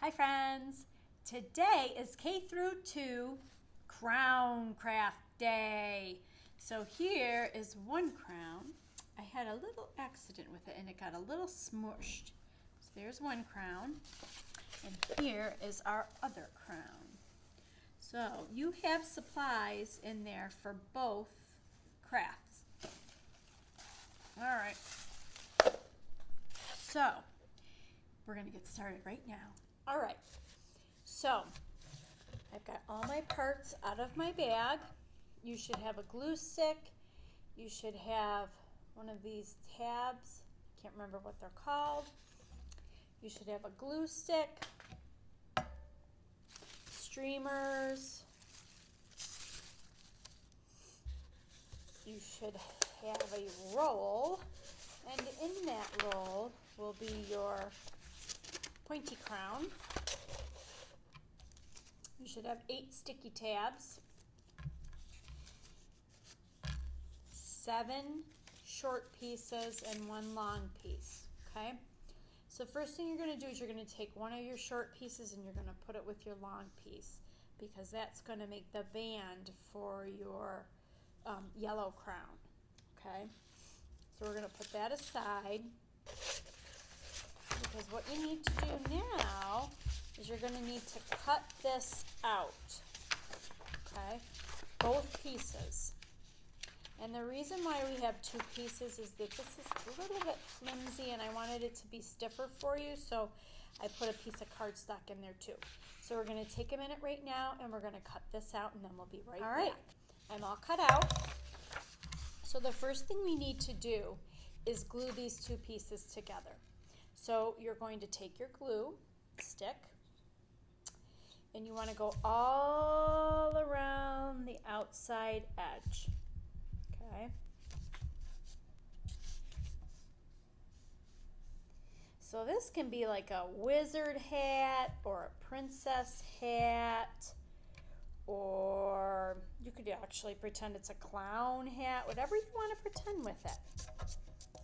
Hi friends! Today is K through 2 Crown Craft Day. So here is one crown. I had a little accident with it and it got a little smushed. So there's one crown. And here is our other crown. So you have supplies in there for both crafts. Alright. So we're going to get started right now. All right, so I've got all my parts out of my bag. You should have a glue stick. You should have one of these tabs. Can't remember what they're called. You should have a glue stick, streamers. You should have a roll, and in that roll will be your pointy crown. You should have 8 sticky tabs, 7 short pieces, and 1 long piece, okay? So first thing you're going to do is you're going to take one of your short pieces and you're going to put it with your long piece because that's going to make the band for your yellow crown, okay? So we're going to put that aside. Because what you need to do now is you're going to need to cut this out, okay, both pieces. And the reason why we have 2 pieces is that this is a little bit flimsy and I wanted it to be stiffer for you, so I put a piece of cardstock in there too. So we're going to take a minute right now and we're going to cut this out and then we'll be right back. All right, I'm all cut out. So the first thing we need to do is glue these 2 pieces together. So you're going to take your glue stick and you want to go all around the outside edge, okay? So this can be like a wizard hat or a princess hat, or you could actually pretend it's a clown hat, whatever you want to pretend with it.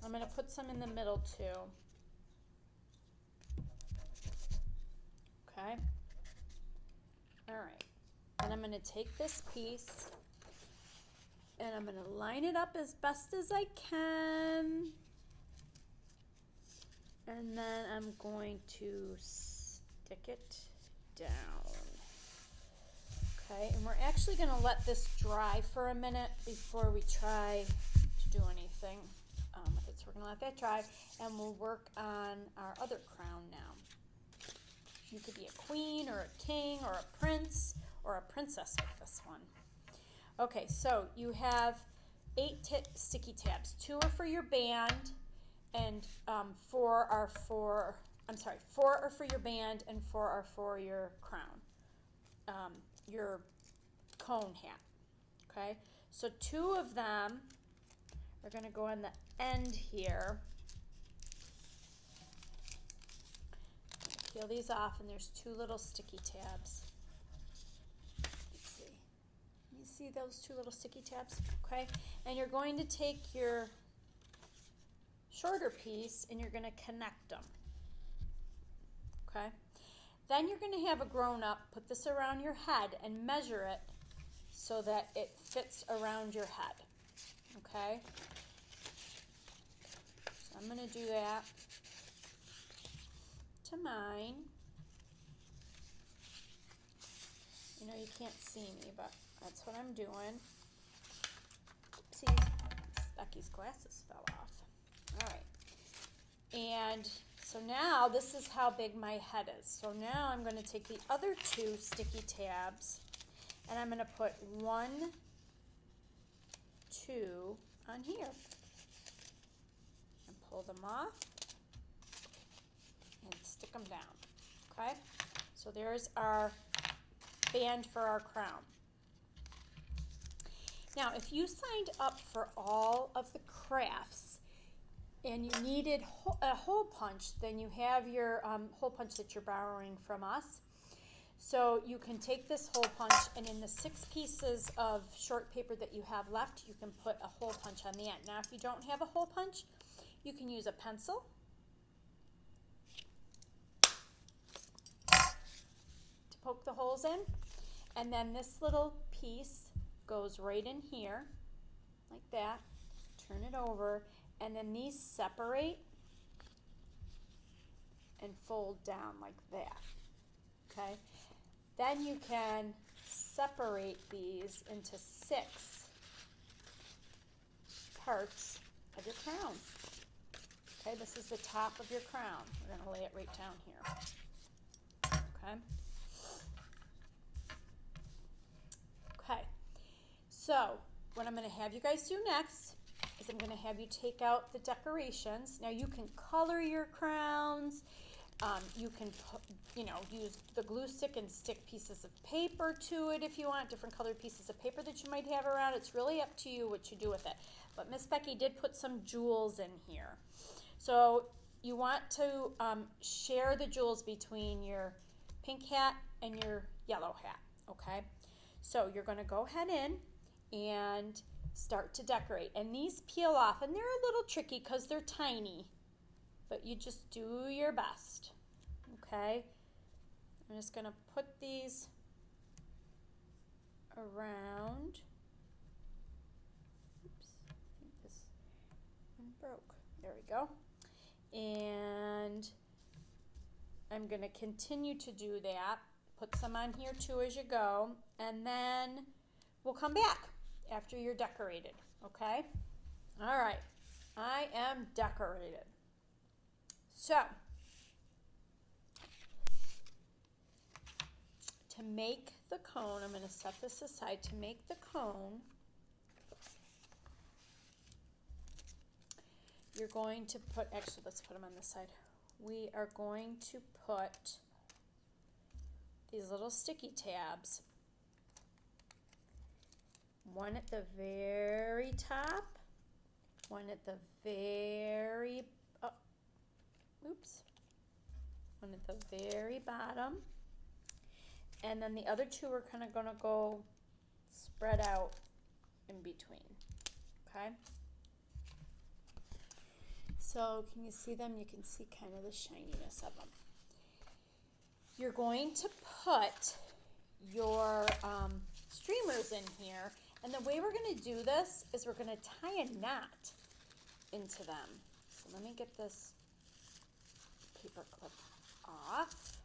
I'm going to put some in the middle too. Okay, all right, and I'm going to take this piece and I'm going to line it up as best as I can, and then I'm going to stick it down. Okay, and we're actually going to let this dry for a minute before we try to do anything with it. So we're going to let that dry and we'll work on our other crown now. You could be a queen or a king or a prince or a princess with this one. Okay, so you have 8 sticky tabs. 2 are for your band and 4 are for your band and 4 are for your crown, your cone hat. Okay, so 2 of them are going to go on the end here. Peel these off and there's 2 little sticky tabs. Let's see. You see those 2 little sticky tabs? Okay. And you're going to take your shorter piece and you're going to connect them. Okay. Then you're going to have a grown-up put this around your head and measure it so that it fits around your head. Okay. So I'm going to do that to mine. You know, you can't see me, but that's what I'm doing. Oopsies, Becky's glasses fell off. All right, and so now this is how big my head is. So now I'm going to take the other 2 sticky tabs and I'm going to put 1, 2 on here and pull them off and stick them down, okay? So there's our band for our crown. Now, if you signed up for all of the crafts and you needed a hole punch, then you have your hole punch that you're borrowing from us. So you can take this hole punch and in the 6 pieces of short paper that you have left, you can put a hole punch on the end. Now, if you don't have a hole punch, you can use a pencil poke the holes in. And then this little piece goes right in here, like that. Turn it over, and then these separate and fold down like that, okay? Then you can separate these into 6 parts of your crown. Okay, this is the top of your crown. We're gonna lay it right down here, okay? Okay, so what I'm gonna have you guys do next is I'm gonna have you take out the decorations. Now you can color your crowns. You can, use the glue stick and stick pieces of paper to it if you want, different colored pieces of paper that you might have around. It's really up to you what you do with it. But Miss Becky did put some jewels in here. So you want to share the jewels between your pink hat and your yellow hat, okay? So you're gonna go ahead in and start to decorate. And these peel off, and they're a little tricky because they're tiny, but you just do your best, okay? I'm just gonna put these around. Oops, I think this one broke. There we go. And I'm gonna continue to do that. Put some on here too as you go, and then we'll come back after you're decorated, okay? All right, I am decorated. So, to make the cone, I'm going to set this aside. To make the cone, you're going to put, actually let's put them on this side. We are going to put these little sticky tabs, one at the very top, one at the very one at the very bottom, and then the other 2 are kind of going to go spread out in between, okay? So can you see them? You can see kind of the shininess of them. You're going to put your streamers in here, and the way we're going to do this is we're going to tie a knot into them. So let me get this paper clip off.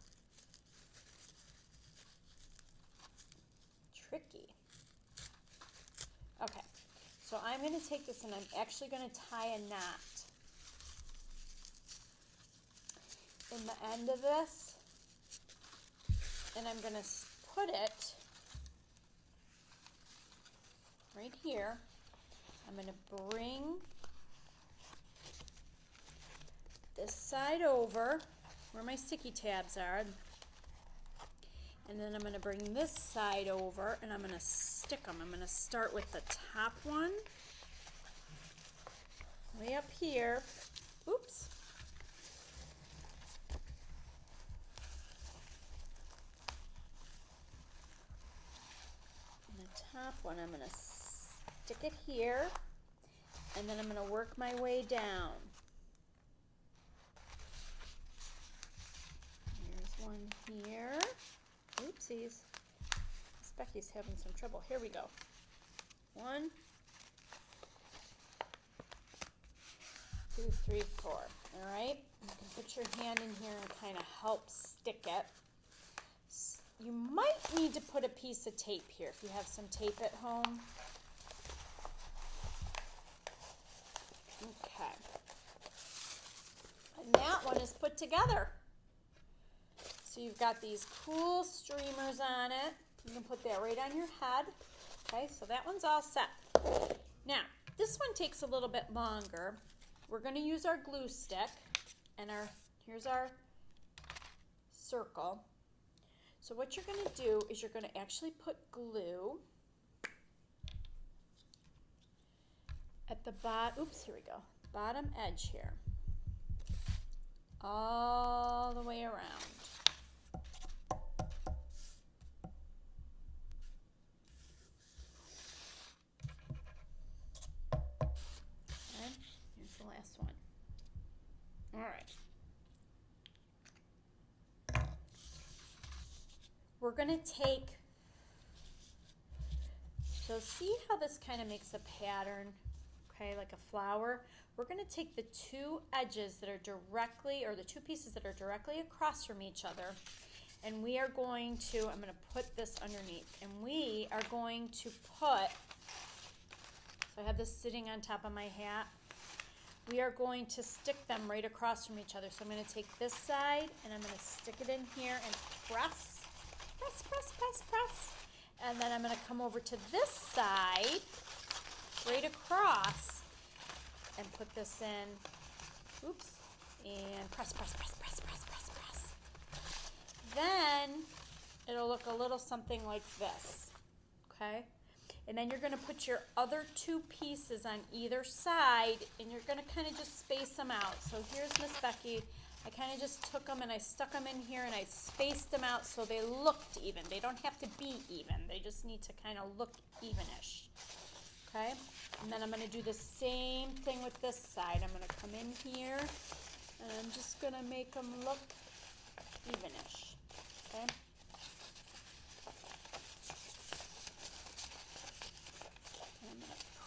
Tricky. Okay, so I'm going to take this and I'm actually going to tie a knot in the end of this, and I'm going to put it right here. I'm going to bring this side over where my sticky tabs are, and then I'm going to bring this side over and I'm going to stick them. I'm going to start with the top one way up here. Oops. And the top one, I'm going to stick it here, and then I'm going to work my way down. Here's one here. Oopsies. Miss Becky's having some trouble. Here we go. 1, 2, 3, 4. All right. You can put your hand in here and kind of help stick it. You might need to put a piece of tape here if you have some tape at home. Okay. And that one is put together. So you've got these cool streamers on it. You can put that right on your head. Okay, so that one's all set. Now, this one takes a little bit longer. We're going to use our glue stick, and here's our circle. So what you're going to do is you're going to actually put glue at the bottom edge here, all the way around. Okay, here's the last one. All right. we're gonna take, so see how this kind of makes a pattern, okay, like a flower? We're gonna take the two edges that are directly, or the two pieces that are directly across from each other, and we are going to, I'm gonna put this underneath, and we are going to put, so I have this sitting on top of my hat, we are going to stick them right across from each other. So I'm going to take this side and I'm going to stick it in here and press, press, press, press, press. And then I'm going to come over to this side, right across, and put this in, oops, and press, press, press, press, press, press, press. Then it'll look a little something like this, okay? And then you're going to put your other two pieces on either side, and you're going to kind of just space them out. So here's Miss Becky. I kind of just took them and I stuck them in here and I spaced them out so they looked even. They don't have to be even. They just need to kind of look evenish. Okay? And then I'm going to do the same thing with this side. I'm going to come in here and I'm just going to make them look evenish. Okay?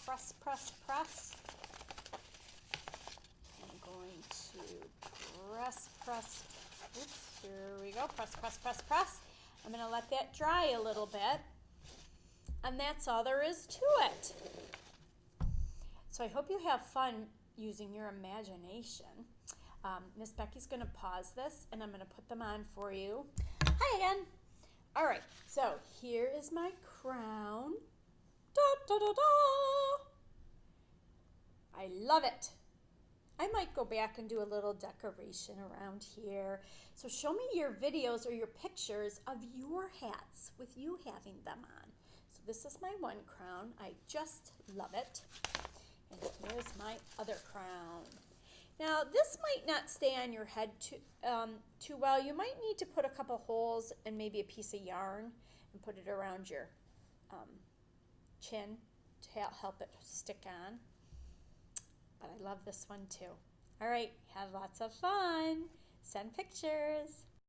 Press, press, press. I'm going to press, press. Oops, here we go. Press, press, press, press. I'm going to let that dry a little bit. And that's all there is to it. So I hope you have fun using your imagination. Miss Becky's going to pause this and I'm going to put them on for you. Hi again. All right, so here is my crown. Da, da, da, da. I love it. I might go back and do a little decoration around here. So show me your videos or your pictures of your hats with you having them on. So this is my one crown. I just love it. And here's my other crown. Now this might not stay on your head too well. You might need to put a couple holes and maybe a piece of yarn and put it around your chin to help it stick on. But I love this one too. All right, have lots of fun. Send pictures.